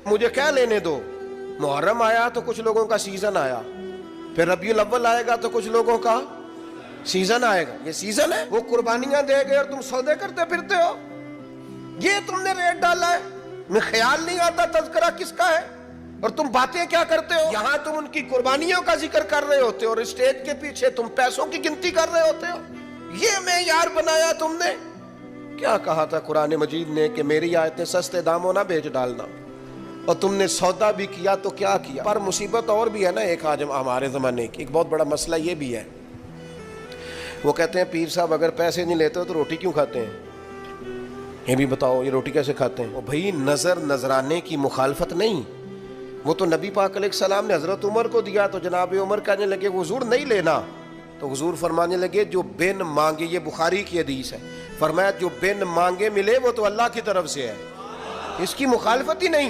मुझे क्या लेने दो। मुहर्रम आया तो कुछ लोगों का सीजन आया, फिर रबीउल अव्वल आएगा तो कुछ लोगों का सीजन आएगा। ये सीजन है, वो कुर्बानियां दे गए और तुम सौदे करते फिरते हो। ये तुमने रेट डाला है, मैं ख्याल नहीं आता तज़किरा किसका है और तुम बातें क्या करते हो। यहां तुम उनकी कुर्बानियों का जिक्र कर रहे होते हो और स्टेज के पीछे तुम पैसों की गिनती कर रहे होते हो। ये मेयार बनाया तुमने। क्या कहा था कुरान मजीद ने कि मेरी आयतें सस्ते दामों ना बेच डालना, और तुमने सौदा भी किया तो क्या किया। पर मुसीबत और भी है ना, एक आज हमारे ज़माने की एक बहुत बड़ा मसला ये भी है। वो कहते हैं पीर साहब अगर पैसे नहीं लेते हो तो रोटी क्यों खाते हैं। ये भी बताओ ये रोटी कैसे खाते हैं। भाई नजर नजराने की मुखालफत नहीं, वो तो नबी पाक अलैहिस्सलाम ने हजरत उमर को दिया तो जनाब उमर कहने लगे हुजूर नहीं लेना, तो हुजूर फरमाने लगे जो बिन मांगे, ये बुखारी की हदीस है, फरमाया जो बिन मांगे मिले वो तो अल्लाह की तरफ से है, इसकी मुखालफत ही नहीं।